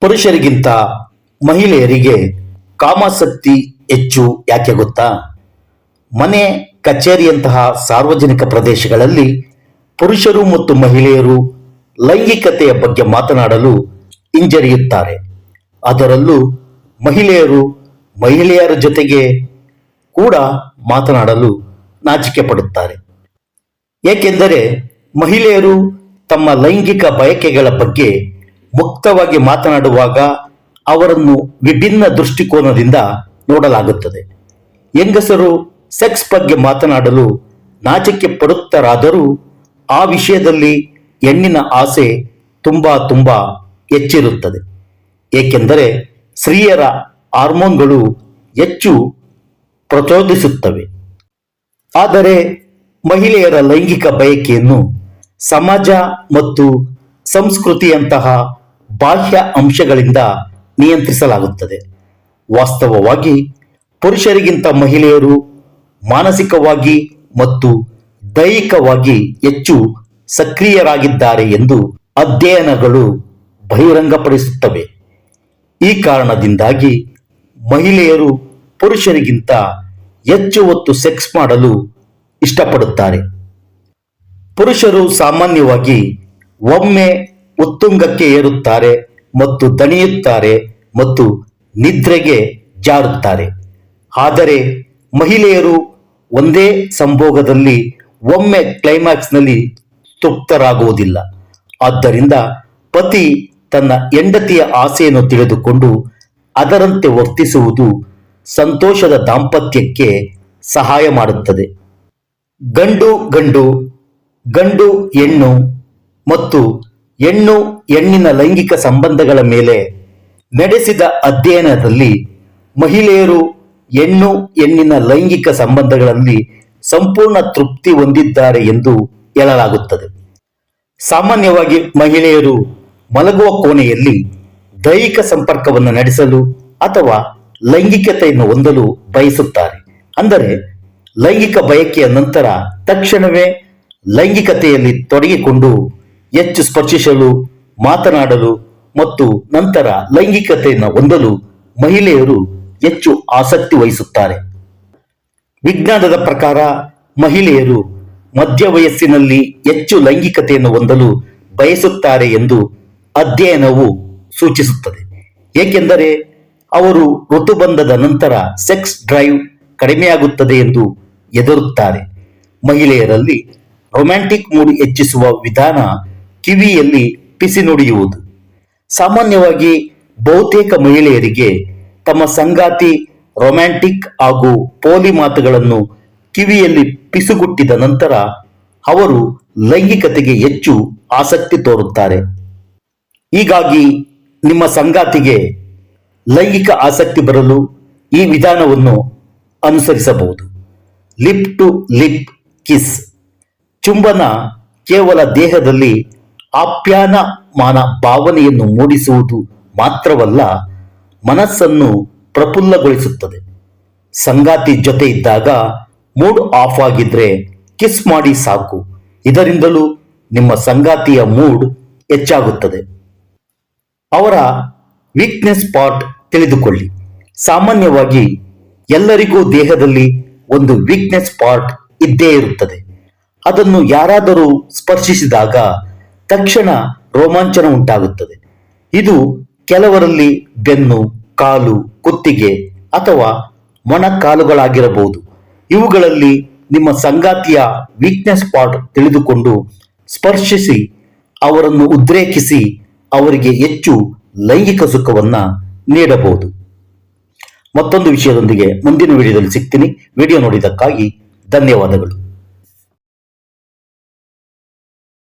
ಪುರುಷರಿಗಿಂತ ಮಹಿಳೆಯರಿಗೆ ಕಾಮಾಸಕ್ತಿ ಹೆಚ್ಚು ಯಾಕೆ ಗೊತ್ತಾ? ಮನೆ, ಕಚೇರಿಯಂತಹ ಸಾರ್ವಜನಿಕ ಪ್ರದೇಶಗಳಲ್ಲಿ ಪುರುಷರು ಮತ್ತು ಮಹಿಳೆಯರು ಲೈಂಗಿಕತೆಯ ಬಗ್ಗೆ ಮಾತನಾಡಲು ಹಿಂಜರಿಯುತ್ತಾರೆ. ಅದರಲ್ಲೂ ಮಹಿಳೆಯರು ಮಹಿಳೆಯರ ಜೊತೆಗೆ ಕೂಡ ಮಾತನಾಡಲು ನಾಚಿಕೆ ಪಡುತ್ತಾರೆ. ಏಕೆಂದರೆ ಮಹಿಳೆಯರು ತಮ್ಮ ಲೈಂಗಿಕ ಬಯಕೆಗಳ ಬಗ್ಗೆ ಮುಕ್ತವಾಗಿ ಮಾತನಾಡುವಾಗ ಅವರನ್ನು ವಿಭಿನ್ನ ದೃಷ್ಟಿಕೋನದಿಂದ ನೋಡಲಾಗುತ್ತದೆ. ಹೆಂಗಸರು ಸೆಕ್ಸ್ ಬಗ್ಗೆ ಮಾತನಾಡಲು ನಾಚಿಕೆ ಪಡುತ್ತಾರಾದರೂ ಆ ವಿಷಯದಲ್ಲಿ ಹೆಣ್ಣಿನ ಆಸೆ ತುಂಬಾ ಹೆಚ್ಚಿರುತ್ತದೆ. ಏಕೆಂದರೆ ಸ್ತ್ರೀಯರ ಹಾರ್ಮೋನ್ಗಳು ಹೆಚ್ಚು ಪ್ರಚೋದಿಸುತ್ತವೆ. ಆದರೆ ಮಹಿಳೆಯರ ಲೈಂಗಿಕ ಬಯಕೆಯನ್ನು ಸಮಾಜ ಮತ್ತು ಸಂಸ್ಕೃತಿಯಂತಹ ಬಾಹ್ಯ ಅಂಶಗಳಿಂದ ನಿಯಂತ್ರಿಸಲಾಗುತ್ತದೆ. ವಾಸ್ತವವಾಗಿ ಪುರುಷರಿಗಿಂತ ಮಹಿಳೆಯರು ಮಾನಸಿಕವಾಗಿ ಮತ್ತು ದೈಹಿಕವಾಗಿ ಹೆಚ್ಚು ಸಕ್ರಿಯರಾಗಿದ್ದಾರೆ ಎಂದು ಅಧ್ಯಯನಗಳು ಬಹಿರಂಗಪಡಿಸುತ್ತವೆ. ಈ ಕಾರಣದಿಂದಾಗಿ ಮಹಿಳೆಯರು ಪುರುಷರಿಗಿಂತ ಹೆಚ್ಚು ಹೊತ್ತು ಸೆಕ್ಸ್ ಮಾಡಲು ಇಷ್ಟಪಡುತ್ತಾರೆ. ಪುರುಷರು ಸಾಮಾನ್ಯವಾಗಿ ಒಮ್ಮೆ ಉತ್ತುಂಗಕ್ಕೆ ಏರುತ್ತಾರೆ ಮತ್ತು ದಣಿಯುತ್ತಾರೆ ಮತ್ತು ನಿದ್ರೆಗೆ ಜಾರುತ್ತಾರೆ. ಆದರೆ ಮಹಿಳೆಯರು ಒಂದೇ ಸಂಭೋಗದಲ್ಲಿ ಒಮ್ಮೆ ಕ್ಲೈಮ್ಯಾಕ್ಸ್ನಲ್ಲಿ ತೃಪ್ತರಾಗುವುದಿಲ್ಲ. ಆದ್ದರಿಂದ ಪತಿ ತನ್ನ ಹೆಂಡತಿಯ ಆಸೆಯನ್ನು ತಿಳಿದುಕೊಂಡು ಅದರಂತೆ ವರ್ತಿಸುವುದು ಸಂತೋಷದ ದಾಂಪತ್ಯಕ್ಕೆ ಸಹಾಯ ಮಾಡುತ್ತದೆ. ಗಂಡು ಗಂಡು, ಗಂಡು ಹೆಣ್ಣು ಮತ್ತು ಹೆಣ್ಣು ಹೆಣ್ಣಿನ ಲೈಂಗಿಕ ಸಂಬಂಧಗಳ ಮೇಲೆ ನಡೆಸಿದ ಅಧ್ಯಯನದಲ್ಲಿ ಮಹಿಳೆಯರು ಹೆಣ್ಣು ಹೆಣ್ಣಿನ ಲೈಂಗಿಕ ಸಂಬಂಧಗಳಲ್ಲಿ ಸಂಪೂರ್ಣ ತೃಪ್ತಿ ಹೊಂದಿದ್ದಾರೆ ಎಂದು ಹೇಳಲಾಗುತ್ತದೆ. ಸಾಮಾನ್ಯವಾಗಿ ಮಹಿಳೆಯರು ಮಲಗುವ ಕೋಣೆಯಲ್ಲಿ ದೈಹಿಕ ಸಂಪರ್ಕವನ್ನು ನಡೆಸಲು ಅಥವಾ ಲೈಂಗಿಕತೆಯನ್ನು ಹೊಂದಲು ಬಯಸುತ್ತಾರೆ. ಅಂದರೆ ಲೈಂಗಿಕ ಬಯಕೆಯ ನಂತರ ತಕ್ಷಣವೇ ಲೈಂಗಿಕತೆಯಲ್ಲಿ ತೊಡಗಿಕೊಂಡು ಹೆಚ್ಚು ಸ್ಪರ್ಶಿಸಲು, ಮಾತನಾಡಲು ಮತ್ತು ನಂತರ ಲೈಂಗಿಕತೆಯನ್ನು ಹೊಂದಲು ಮಹಿಳೆಯರು ಹೆಚ್ಚು ಆಸಕ್ತಿ ವಹಿಸುತ್ತಾರೆ. ವಿಜ್ಞಾನದ ಪ್ರಕಾರ ಮಹಿಳೆಯರು ಮಧ್ಯ ವಯಸ್ಸಿನಲ್ಲಿ ಹೆಚ್ಚು ಲೈಂಗಿಕತೆಯನ್ನು ಹೊಂದಲು ಬಯಸುತ್ತಾರೆ ಎಂದು ಅಧ್ಯಯನವು ಸೂಚಿಸುತ್ತದೆ. ಏಕೆಂದರೆ ಅವರು ಋತುಬಂಧದ ನಂತರ ಸೆಕ್ಸ್ ಡ್ರೈವ್ ಕಡಿಮೆಯಾಗುತ್ತದೆ ಎಂದು ಹೆದರುತ್ತಾರೆ. ಮಹಿಳೆಯರಲ್ಲಿ ರೊಮ್ಯಾಂಟಿಕ್ ಮೂಡ್ ಹೆಚ್ಚಿಸುವ ವಿಧಾನ ಕಿವಿಯಲ್ಲಿ ಪಿಸಿ ನುಡಿಯುವುದು. ಸಾಮಾನ್ಯವಾಗಿ ಬಹುತೇಕ ಮಹಿಳೆಯರಿಗೆ ತಮ್ಮ ಸಂಗಾತಿ ರೊಮ್ಯಾಂಟಿಕ್ ಹಾಗೂ ಪೋಲಿ ಮಾತುಗಳನ್ನು ಕಿವಿಯಲ್ಲಿ ಪಿಸುಗುಟ್ಟಿದ ನಂತರ ಅವರು ಲೈಂಗಿಕತೆಗೆ ಹೆಚ್ಚು ಆಸಕ್ತಿ ತೋರುತ್ತಾರೆ. ಹೀಗಾಗಿ ನಿಮ್ಮ ಸಂಗಾತಿಗೆ ಲೈಂಗಿಕ ಆಸಕ್ತಿ ಬರಲು ಈ ವಿಧಾನವನ್ನು ಅನುಸರಿಸಬಹುದು. Lip to lip kiss. ಚುಂಬನ ಕೇವಲ ದೇಹದಲ್ಲಿ ಆಪ್ಯಾಯಮಾನ ಭಾವನೆಯನ್ನು ಮೂಡಿಸುವುದು ಮಾತ್ರವಲ್ಲ, ಮನಸ್ಸನ್ನು ಪ್ರಫುಲ್ಲಗೊಳಿಸುತ್ತದೆ. ಸಂಗಾತಿ ಜೊತೆ ಇದ್ದಾಗ ಮೂಡ್ ಆಫ್ ಆಗಿದ್ರೆ ಕಿಸ್ ಮಾಡಿ ಸಾಕು. ಇದರಿಂದಲೂ ನಿಮ್ಮ ಸಂಗಾತಿಯ ಮೂಡ್ ಹೆಚ್ಚಾಗುತ್ತದೆ. ಅವರ ವೀಕ್ನೆಸ್ ಸ್ಪಾಟ್ ತಿಳಿದುಕೊಳ್ಳಿ. ಸಾಮಾನ್ಯವಾಗಿ ಎಲ್ಲರಿಗೂ ದೇಹದಲ್ಲಿ ಒಂದು ವೀಕ್ನೆಸ್ ಸ್ಪಾಟ್ ಇದ್ದೇ ಇರುತ್ತದೆ. ಅದನ್ನು ಯಾರಾದರೂ ಸ್ಪರ್ಶಿಸಿದಾಗ ತಕ್ಷಣ ರೋಮಾಂಚನ ಉಂಟಾಗುತ್ತದೆ. ಇದು ಕೆಲವರಲ್ಲಿ ಬೆನ್ನು, ಕಾಲು, ಕುತ್ತಿಗೆ ಅಥವಾ ಮೊಣಕಾಲುಗಳಾಗಿರಬಹುದು. ಇವುಗಳಲ್ಲಿ ನಿಮ್ಮ ಸಂಗಾತಿಯ ವೀಕ್ನೆಸ್ ಸ್ಪಾಟ್ ತಿಳಿದುಕೊಂಡು ಸ್ಪರ್ಶಿಸಿ ಅವರನ್ನು ಉದ್ರೇಕಿಸಿ ಅವರಿಗೆ ಹೆಚ್ಚು ಲೈಂಗಿಕ ಸುಖವನ್ನ ನೀಡಬಹುದು. ಮತ್ತೊಂದು ವಿಷಯದೊಂದಿಗೆ ಮುಂದಿನ ವಿಡಿಯೋದಲ್ಲಿ ಸಿಗ್ತೀನಿ. ವಿಡಿಯೋ ನೋಡಿದ್ದಕ್ಕಾಗಿ ಧನ್ಯವಾದಗಳು.